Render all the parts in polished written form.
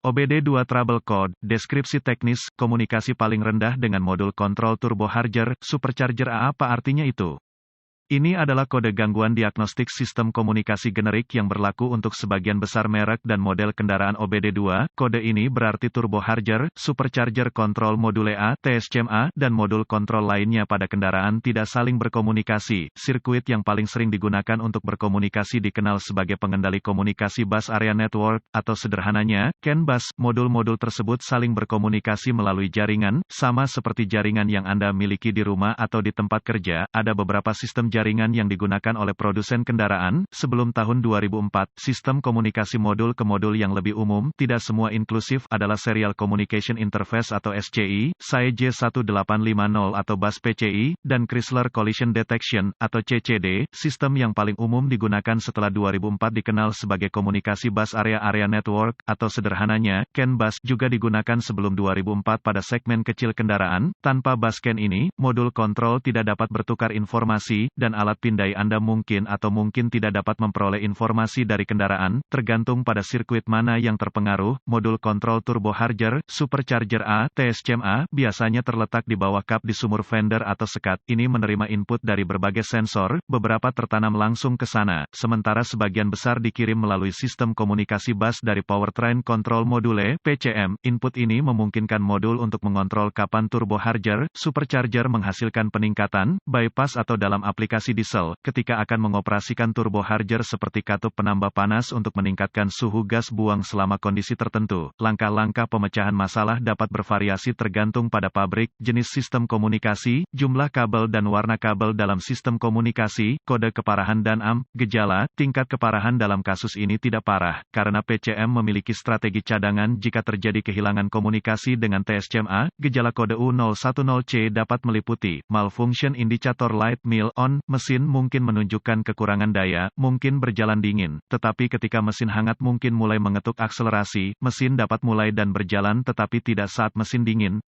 OBD2 Trouble Code, deskripsi teknis, komunikasi paling rendah dengan modul kontrol turbo charger, supercharger apa artinya itu? Ini adalah kode gangguan diagnostik sistem komunikasi generik yang berlaku untuk sebagian besar merek dan model kendaraan OBD2. Kode ini berarti turbo charger, supercharger kontrol module A, TSCM-A, dan modul kontrol lainnya pada kendaraan tidak saling berkomunikasi. Sirkuit yang paling sering digunakan untuk berkomunikasi dikenal sebagai pengendali komunikasi bus area network, atau sederhananya, CAN bus. Modul-modul tersebut saling berkomunikasi melalui jaringan, sama seperti jaringan yang Anda miliki di rumah atau di tempat kerja. Ada beberapa sistem jaringan yang digunakan oleh produsen kendaraan. Sebelum tahun 2004, sistem komunikasi modul ke modul yang lebih umum, tidak semua inklusif, adalah Serial Communication Interface atau SCI, SAE J1850 atau bus PCI, dan Chrysler Collision Detection, atau CCD. Sistem yang paling umum digunakan setelah 2004 dikenal sebagai komunikasi bus area network, atau sederhananya, CAN bus, juga digunakan sebelum 2004 pada segmen kecil kendaraan. Tanpa bus CAN ini, modul kontrol tidak dapat bertukar informasi, dan alat pindai Anda mungkin atau mungkin tidak dapat memperoleh informasi dari kendaraan, tergantung pada sirkuit mana yang terpengaruh. Modul kontrol turbo charger, supercharger A, TSCM-A, biasanya terletak di bawah kap di sumur fender atau sekat. Ini menerima input dari berbagai sensor, beberapa tertanam langsung ke sana, sementara sebagian besar dikirim melalui sistem komunikasi bus dari Powertrain Control Module, PCM. Input ini memungkinkan modul untuk mengontrol kapan turbo charger, supercharger menghasilkan peningkatan, bypass atau dalam aplikasi diesel, ketika akan mengoperasikan turbo charger seperti katup penambah panas untuk meningkatkan suhu gas buang selama kondisi tertentu. Langkah-langkah pemecahan masalah dapat bervariasi tergantung pada pabrik, jenis sistem komunikasi, jumlah kabel dan warna kabel dalam sistem komunikasi, kode keparahan dan gejala. Tingkat keparahan dalam kasus ini tidak parah, karena PCM memiliki strategi cadangan jika terjadi kehilangan komunikasi dengan TSCM-A. Gejala kode U010C dapat meliputi malfunction indicator light mill on, mesin mungkin menunjukkan kekurangan daya, mungkin berjalan dingin, tetapi ketika mesin hangat mungkin mulai mengetuk akselerasi, mesin dapat mulai dan berjalan tetapi tidak saat mesin dingin.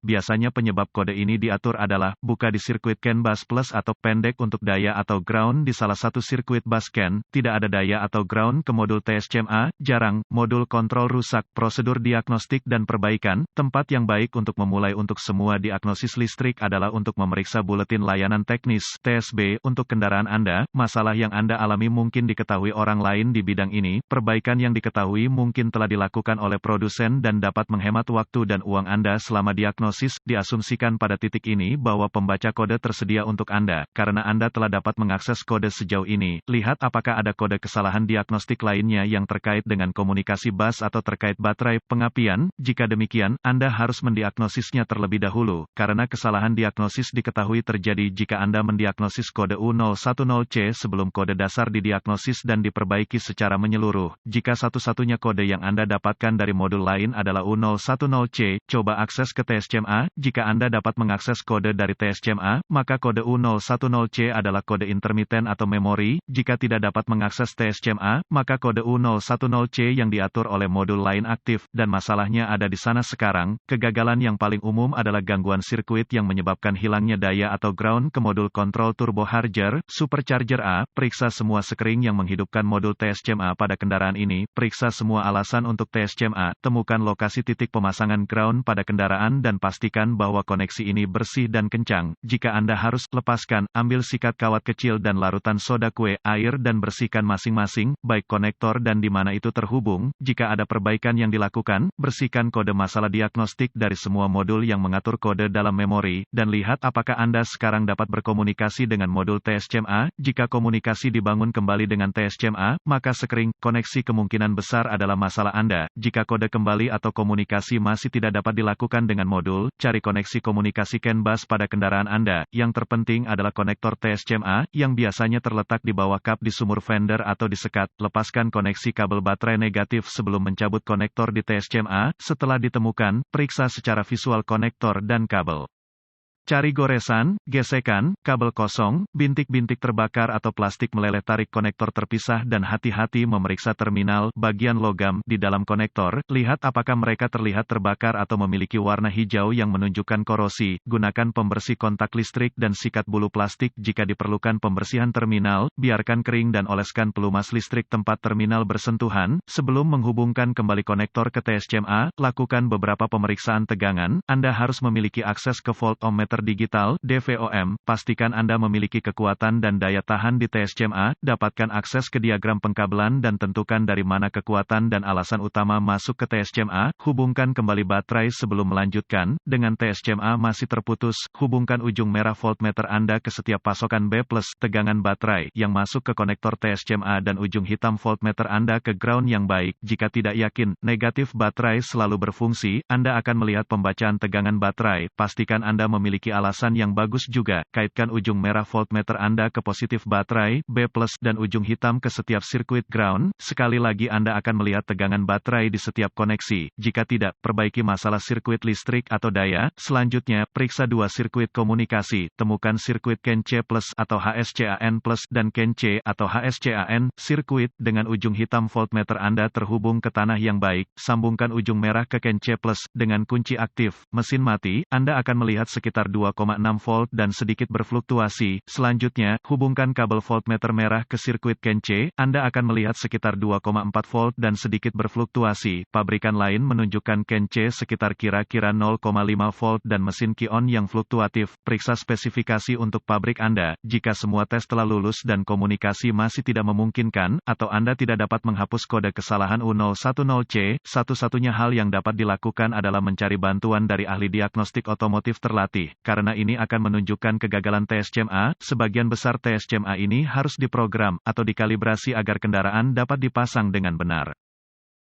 Biasanya penyebab kode ini diatur adalah, buka di sirkuit CAN bus plus atau pendek untuk daya atau ground di salah satu sirkuit bus CAN, tidak ada daya atau ground ke modul TSCM-A, jarang, modul kontrol rusak, prosedur diagnostik dan perbaikan. Tempat yang baik untuk memulai untuk semua diagnosis listrik adalah untuk memeriksa buletin layanan teknis, TSB, untuk kendaraan Anda. Masalah yang Anda alami mungkin diketahui orang lain di bidang ini. Perbaikan yang diketahui mungkin telah dilakukan oleh produsen dan dapat menghemat waktu dan uang Anda selama diagnosis. Diasumsikan pada titik ini bahwa pembaca kode tersedia untuk Anda. Karena Anda telah dapat mengakses kode sejauh ini, lihat apakah ada kode kesalahan diagnostik lainnya yang terkait dengan komunikasi bus atau terkait baterai pengapian. Jika demikian, Anda harus mendiagnosisnya terlebih dahulu, karena kesalahan diagnosis diketahui terjadi jika Anda mendiagnosis kode U010C sebelum kode dasar didiagnosis dan diperbaiki secara menyeluruh. Jika satu-satunya kode yang Anda dapatkan dari modul lain adalah U010C, coba akses ke TSCM-A. Jika Anda dapat mengakses kode dari TSCM-A, maka kode U010C adalah kode intermiten atau memori. Jika tidak dapat mengakses TSCM-A, maka kode U010C yang diatur oleh modul lain aktif, dan masalahnya ada di sana sekarang. Kegagalan yang paling umum adalah gangguan sirkuit yang menyebabkan hilangnya daya atau ground ke modul kontrol turbo charger, supercharger A. Periksa semua sekring yang menghidupkan modul TSCM-A pada kendaraan ini. Periksa semua alasan untuk TSCM-A. Temukan lokasi titik pemasangan ground pada kendaraan dan pastikan bahwa koneksi ini bersih dan kencang. Jika Anda harus, lepaskan, ambil sikat kawat kecil dan larutan soda kue, air dan bersihkan masing-masing, baik konektor dan di mana itu terhubung. Jika ada perbaikan yang dilakukan, bersihkan kode masalah diagnostik dari semua modul yang mengatur kode dalam memori, dan lihat apakah Anda sekarang dapat berkomunikasi dengan modul TSCM-A. Jika komunikasi dibangun kembali dengan TSCM-A, maka sekring koneksi kemungkinan besar adalah masalah Anda. Jika kode kembali atau komunikasi masih tidak dapat dilakukan dengan modul, cari koneksi komunikasi CAN bus pada kendaraan Anda. Yang terpenting adalah konektor TSCM-A, yang biasanya terletak di bawah kap di sumur fender atau di sekat. Lepaskan koneksi kabel baterai negatif sebelum mencabut konektor di TSCM-A. Setelah ditemukan, periksa secara visual konektor dan kabel. Cari goresan, gesekan, kabel kosong, bintik-bintik terbakar atau plastik meleleh, tarik konektor terpisah dan hati-hati memeriksa terminal, bagian logam, di dalam konektor, lihat apakah mereka terlihat terbakar atau memiliki warna hijau yang menunjukkan korosi, gunakan pembersih kontak listrik dan sikat bulu plastik jika diperlukan pembersihan terminal, biarkan kering dan oleskan pelumas listrik tempat terminal bersentuhan, sebelum menghubungkan kembali konektor ke TSCMA, lakukan beberapa pemeriksaan tegangan, Anda harus memiliki akses ke voltmeter digital, DVOM, pastikan Anda memiliki kekuatan dan daya tahan di TSCMA, dapatkan akses ke diagram pengkabelan dan tentukan dari mana kekuatan dan alasan utama masuk ke TSCMA, hubungkan kembali baterai sebelum melanjutkan, dengan TSCMA masih terputus, hubungkan ujung merah voltmeter Anda ke setiap pasokan B+, tegangan baterai, yang masuk ke konektor TSCMA dan ujung hitam voltmeter Anda ke ground yang baik, jika tidak yakin, negatif baterai selalu berfungsi, Anda akan melihat pembacaan tegangan baterai, pastikan Anda memiliki alasan yang bagus juga, kaitkan ujung merah voltmeter Anda ke positif baterai, B+, dan ujung hitam ke setiap sirkuit ground, sekali lagi Anda akan melihat tegangan baterai di setiap koneksi, jika tidak, perbaiki masalah sirkuit listrik atau daya, selanjutnya, periksa dua sirkuit komunikasi, temukan sirkuit CAN C+, atau HSCAN+, dan CAN C, atau HSCAN, sirkuit, dengan ujung hitam voltmeter Anda terhubung ke tanah yang baik, sambungkan ujung merah ke CAN C+, dengan kunci aktif, mesin mati, Anda akan melihat sekitar 2,6 volt dan sedikit berfluktuasi. Selanjutnya, hubungkan kabel voltmeter merah ke sirkuit CAN C, Anda akan melihat sekitar 2,4 volt dan sedikit berfluktuasi. Pabrikan lain menunjukkan CAN C sekitar kira-kira 0,5 volt dan mesin Ki-on yang fluktuatif. Periksa spesifikasi untuk pabrik Anda. Jika semua tes telah lulus dan komunikasi masih tidak memungkinkan, atau Anda tidak dapat menghapus kode kesalahan U010C, satu-satunya hal yang dapat dilakukan adalah mencari bantuan dari ahli diagnostik otomotif terlatih. Karena ini akan menunjukkan kegagalan TSCMA, sebagian besar TSCMA ini harus diprogram atau dikalibrasi agar kendaraan dapat dipasang dengan benar.